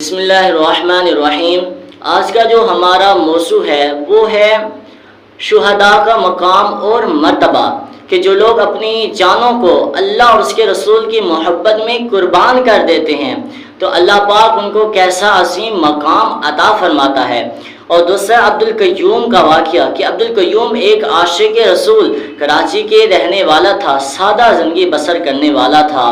بسم اللہ الرحمن الرحیم۔ آج کا جو ہمارا موضوع ہے وہ ہے شہداء کا مقام اور مرتبہ، کہ جو لوگ اپنی جانوں کو اللہ اور اس کے رسول کی محبت میں قربان کر دیتے ہیں تو اللہ پاک ان کو کیسا عظیم مقام عطا فرماتا ہے۔ اور دوسرا عبد القیوم کا واقعہ کہ عبد القیوم ایک عاشق رسول کراچی کے رہنے والا تھا، سادہ زندگی بسر کرنے والا تھا،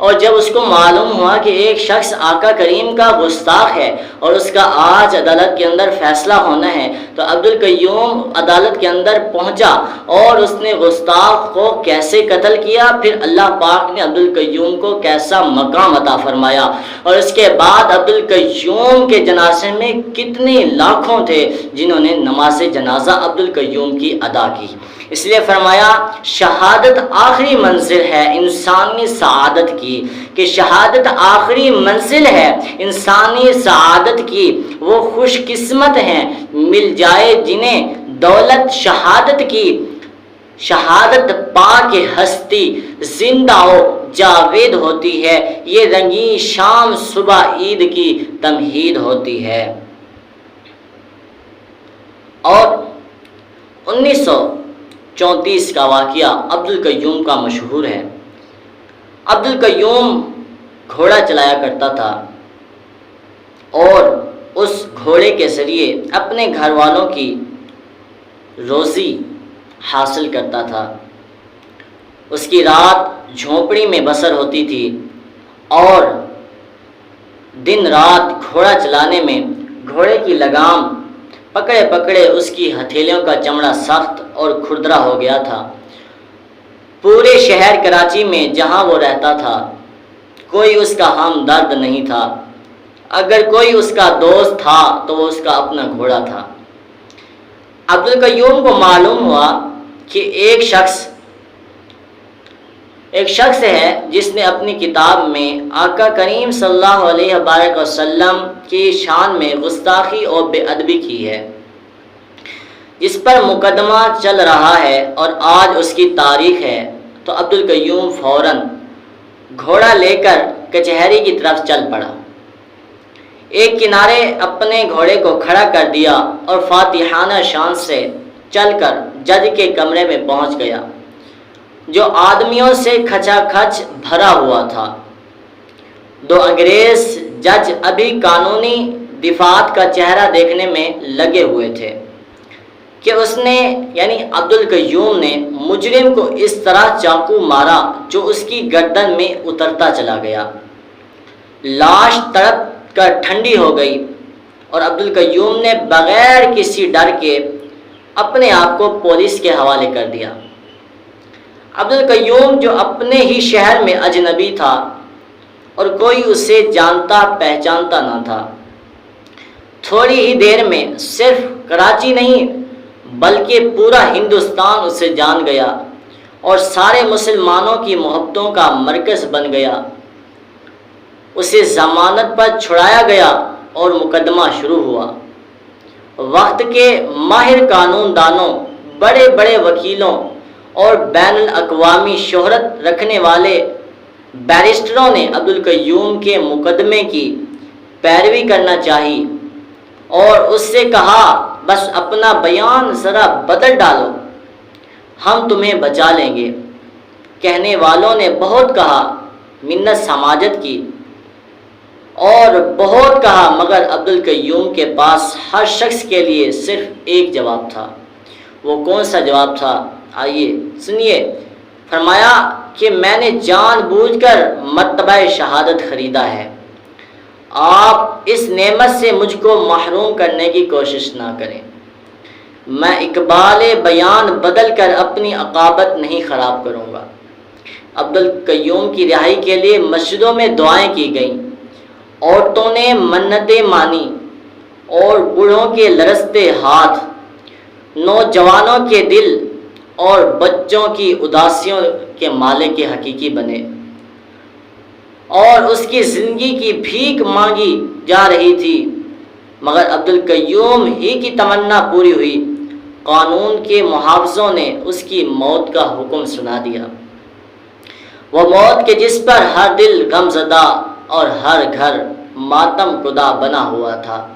اور جب اس کو معلوم ہوا کہ ایک شخص آقا کریم کا گستاخ ہے اور اس کا آج عدالت کے اندر فیصلہ ہونا ہے تو عبد القیوم عدالت کے اندر پہنچا اور اس نے گستاخ کو کیسے قتل کیا، پھر اللہ پاک نے عبد القیوم کو کیسا مقام عطا فرمایا، اور اس کے بعد عبد القیوم کے جنازے میں کتنے لاکھوں تھے جنہوں نے نماز جنازہ عبد القیوم کی ادا کی۔ اس لیے فرمایا شہادت آخری منزل ہے انسانی سعادت کی، کہ شہادت آخری منزل ہے انسانی سعادت کی، وہ خوش قسمت ہیں مل جائے جنہیں دولت شہادت کی، شہادت پا کے ہستی زندہ و جاوید ہوتی ہے، یہ رنگین شام صبح عید کی تمہید ہوتی ہے۔ اور 1934 کا واقعہ عبد القیوم کا مشہور ہے۔ عبد القیوم گھوڑا چلایا کرتا تھا اور اس گھوڑے کے ذریعے اپنے گھر والوں کی روزی حاصل کرتا تھا۔ اس کی رات جھونپڑی میں بسر ہوتی تھی اور دن رات گھوڑا چلانے میں گھوڑے کی لگام پکڑے پکڑے اس کی ہتھیلیوں کا چمڑا سخت اور کھردرا ہو گیا تھا۔ پورے شہر کراچی میں جہاں وہ رہتا تھا کوئی اس کا ہمدرد نہیں تھا، اگر کوئی اس کا دوست تھا تو وہ اس کا اپنا گھوڑا تھا۔ عبد القیوم کو معلوم ہوا کہ ایک شخص ہے جس نے اپنی کتاب میں آقا کریم صلی اللہ علیہ وآلہ وسلم کی شان میں گستاخی اور بے ادبی کی ہے، جس پر مقدمہ چل رہا ہے اور آج اس کی تاریخ ہے۔ تو عبد القیوم فوراً گھوڑا لے کر کچہری کی طرف چل پڑا، ایک کنارے اپنے گھوڑے کو کھڑا کر دیا اور فاتحانہ شان سے چل کر جج کے کمرے میں پہنچ گیا جو آدمیوں سے کھچا کھچ بھرا ہوا تھا۔ دو انگریز جج ابھی قانونی دفاعت کا چہرہ دیکھنے میں لگے ہوئے تھے کہ اس نے یعنی عبد القیوم نے مجرم کو اس طرح چاقو مارا جو اس کی گردن میں اترتا چلا گیا۔ لاش تڑپ کر ٹھنڈی ہو گئی اور عبد القیوم نے بغیر کسی ڈر کے اپنے آپ کو پولیس کے حوالے کر دیا۔ عبد القیوم جو اپنے ہی شہر میں اجنبی تھا اور کوئی اسے جانتا پہچانتا نہ تھا، تھوڑی ہی دیر میں صرف کراچی نہیں بلکہ پورا ہندوستان اسے جان گیا اور سارے مسلمانوں کی محبتوں کا مرکز بن گیا۔ اسے ضمانت پر چھڑایا گیا اور مقدمہ شروع ہوا۔ وقت کے ماہر قانون دانوں، بڑے بڑے وکیلوں اور بین الاقوامی شہرت رکھنے والے بیرسٹروں نے عبد القیوم کے مقدمے کی پیروی کرنا چاہی اور اس سے کہا بس اپنا بیان ذرا بدل ڈالو، ہم تمہیں بچا لیں گے۔ کہنے والوں نے بہت کہا، منت سماجت کی اور بہت کہا، مگر عبد القیوم کے پاس ہر شخص کے لیے صرف ایک جواب تھا۔ وہ کون سا جواب تھا؟ آئیے سنیے۔ فرمایا کہ میں نے جان بوجھ کر مرتبہ شہادت خریدا ہے، آپ اس نعمت سے مجھ کو محروم کرنے کی کوشش نہ کریں۔ میں اقبال بیان بدل کر اپنی عقابت نہیں خراب کروں گا۔ عبد القیوم کی رہائی کے لیے مسجدوں میں دعائیں کی گئیں، عورتوں نے منتیں مانی اور بوڑھوں کے لرزتے ہاتھ، نوجوانوں کے دل اور بچوں کی اداسیوں کے مالک کے حقیقی بنے، اور اس کی زندگی کی بھیک مانگی جا رہی تھی، مگر عبد القیوم ہی کی تمنا پوری ہوئی۔ قانون کے محافظوں نے اس کی موت کا حکم سنا دیا، وہ موت کے جس پر ہر دل غم زدہ اور ہر گھر ماتم کدا بنا ہوا تھا،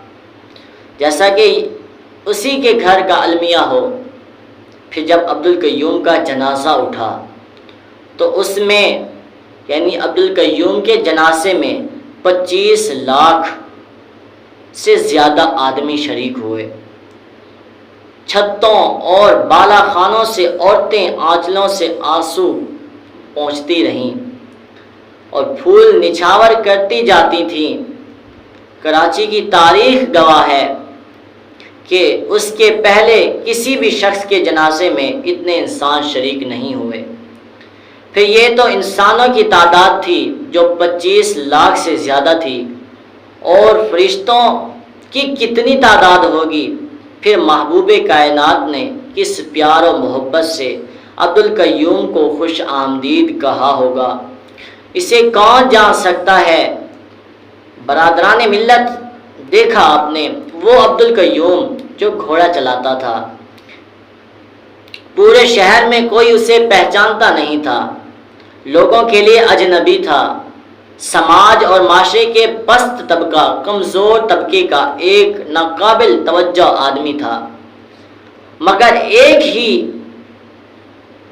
جیسا کہ اسی کے گھر کا المیہ ہو۔ پھر جب عبدالقیوم کا جنازہ اٹھا تو اس میں یعنی عبدالقیوم کے جنازے میں 25 لاکھ سے زیادہ آدمی شریک ہوئے۔ چھتوں اور بالا خانوں سے عورتیں آنچلوں سے آنسو پہنچتی رہیں اور پھول نچھاور کرتی جاتی تھیں۔ کراچی کی تاریخ گواہ ہے کہ اس کے پہلے کسی بھی شخص کے جنازے میں اتنے انسان شریک نہیں ہوئے۔ پھر یہ تو انسانوں کی تعداد تھی جو 25 لاکھ سے زیادہ تھی، اور فرشتوں کی کتنی تعداد ہوگی۔ پھر محبوب کائنات نے کس پیار و محبت سے عبدالقیوم کو خوش آمدید کہا ہوگا، اسے کون جان سکتا ہے۔ برادران ملت، دیکھا آپ نے وہ عبدالقیوم جو گھوڑا چلاتا تھا، پورے شہر میں کوئی اسے پہچانتا نہیں تھا، لوگوں کے لیے اجنبی تھا، سماج اور معاشرے کے پست طبقہ، کمزور طبقے کا ایک ناقابل توجہ آدمی تھا، مگر ایک ہی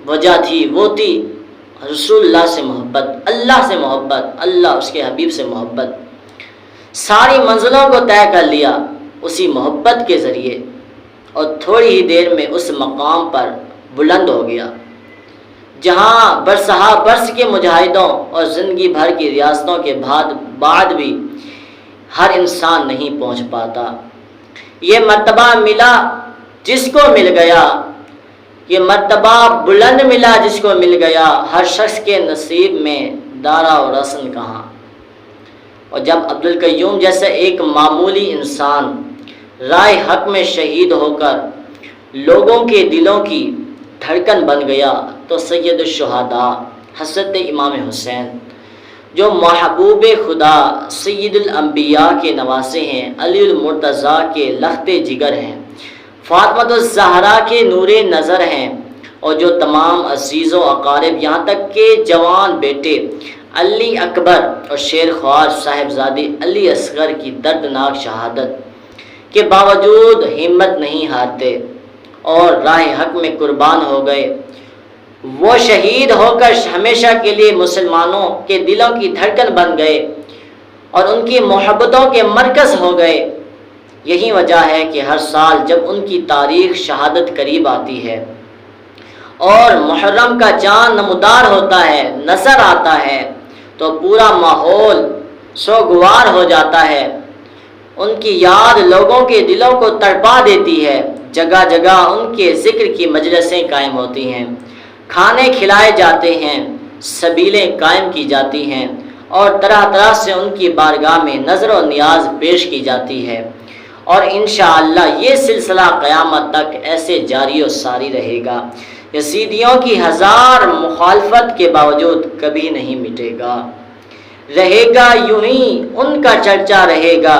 وجہ تھی، وہ تھی رسول اللہ سے محبت، اللہ سے محبت، اللہ اس کے حبیب سے محبت۔ ساری منزلوں کو طے کر لیا اسی محبت کے ذریعے، اور تھوڑی ہی دیر میں اس مقام پر بلند ہو گیا جہاں برسہا برس کے مجاہدوں اور زندگی بھر کی ریاستوں کے بعد بھی ہر انسان نہیں پہنچ پاتا۔ یہ مرتبہ ملا جس کو مل گیا، یہ مرتبہ بلند ملا جس کو مل گیا، ہر شخص کے نصیب میں دارا و رسن کہاں۔ اور جب عبدالقیوم جیسے ایک معمولی انسان رائے حق میں شہید ہو کر لوگوں کے دلوں کی دھڑکن بن گیا تو سید الشہداء حضرت امام حسین، جو محبوب خدا سید الانبیاء کے نواسے ہیں، علی المرتضیٰ کے لخت جگر ہیں، فاطمہ الزہرا کے نور نظر ہیں، اور جو تمام عزیز و اقارب یہاں تک کہ جوان بیٹے علی اکبر اور شیر خوار صاحبزادی علی اصغر کی دردناک شہادت کے باوجود ہمت نہیں ہارتے اور راہ حق میں قربان ہو گئے، وہ شہید ہو کر ہمیشہ کے لیے مسلمانوں کے دلوں کی دھڑکن بن گئے اور ان کی محبتوں کے مرکز ہو گئے۔ یہی وجہ ہے کہ ہر سال جب ان کی تاریخ شہادت قریب آتی ہے اور محرم کا چاند نمودار ہوتا ہے، نظر آتا ہے، تو پورا ماحول سوگوار ہو جاتا ہے۔ ان کی یاد لوگوں کے دلوں کو تڑپا دیتی ہے، جگہ جگہ ان کے ذکر کی مجلسیں قائم ہوتی ہیں، کھانے کھلائے جاتے ہیں، سبیلیں قائم کی جاتی ہیں، اور طرح طرح سے ان کی بارگاہ میں نظر و نیاز پیش کی جاتی ہے، اور انشاءاللہ یہ سلسلہ قیامت تک ایسے جاری و ساری رہے گا، یزیدیوں کی 1000 مخالفت کے باوجود کبھی نہیں مٹے گا، رہے گا یوں ہی ان کا چرچا رہے گا،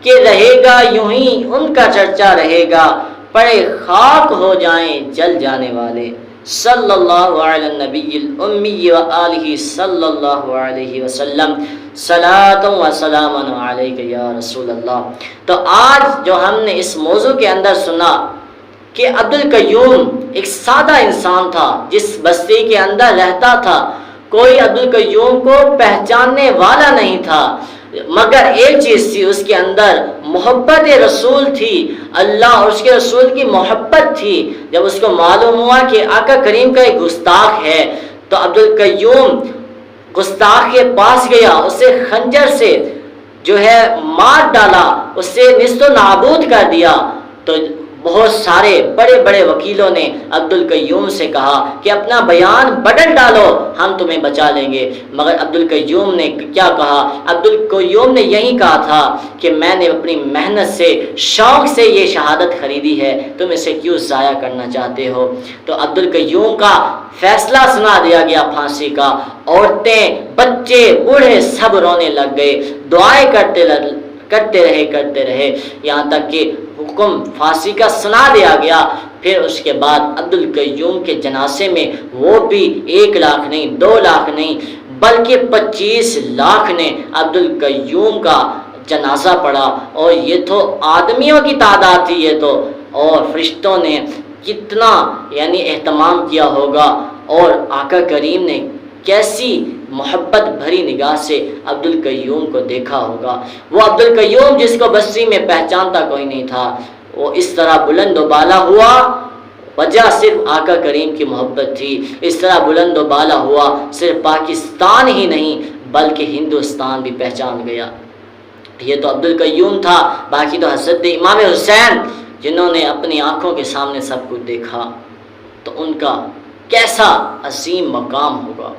کہ رہے گا یوں ہی ان کا چرچا رہے گا، پڑے خاک ہو جائیں جل جانے والے۔ صلی اللہ علی النبی الامی و آلہ صلی اللہ علیہ وسلم، صلاۃ و سلام علیک یا رسول اللہ۔ تو آج جو ہم نے اس موضوع کے اندر سنا کہ عبدالقیوم ایک سادہ انسان تھا جس بستی کے اندر رہتا تھا، کوئی عبدالقیوم کو پہچاننے والا نہیں تھا، مگر ایک چیز تھی، اس کے اندر محبت رسول تھی، اللہ اور اس کے رسول کی محبت تھی۔ جب اس کو معلوم ہوا کہ آقا کریم کا ایک گستاخ ہے تو عبدالقیوم گستاخ کے پاس گیا، اسے خنجر سے جو ہے مار ڈالا، اسے نیست و نابود کر دیا۔ تو بہت سارے بڑے بڑے وکیلوں نے عبدالقیوم سے کہا کہ اپنا بیان بدل ڈالو، ہم تمہیں بچا لیں گے، مگر عبدالقیوم نے کیا کہا؟ عبدالقیوم نے یہی کہا تھا کہ میں نے اپنی محنت سے، شوق سے یہ شہادت خریدی ہے، تم اسے کیوں ضائع کرنا چاہتے ہو؟ تو عبدالقیوم کا فیصلہ سنا دیا گیا پھانسی کا، عورتیں، بچے، بوڑھے سب رونے لگ گئے، دعائیں کرتے رہے یہاں تک کہ حکم پھانسی کا سنا دیا گیا۔ پھر اس کے بعد عبدالقیوم کے جنازے میں وہ بھی 1 لاکھ نہیں، 2 لاکھ نہیں، بلکہ 25 لاکھ نے عبدالقیوم کا جنازہ پڑھا، اور یہ تو آدمیوں کی تعداد تھی یہ تو، اور فرشتوں نے کتنا یعنی اہتمام کیا ہوگا، اور آقا کریم نے کیسی محبت بھری نگاہ سے عبد القیوم کو دیکھا ہوگا۔ وہ عبد القیوم جس کو بصری میں پہچانتا کوئی نہیں تھا، وہ اس طرح بلند و بالا ہوا، وجہ صرف آقا کریم کی محبت تھی۔ اس طرح بلند و بالا ہوا، صرف پاکستان ہی نہیں بلکہ ہندوستان بھی پہچان گیا۔ یہ تو عبد القیوم تھا، باقی تو حضرت امام حسین جنہوں نے اپنی آنکھوں کے سامنے سب کچھ دیکھا، تو ان کا کیسا عظیم مقام ہوگا۔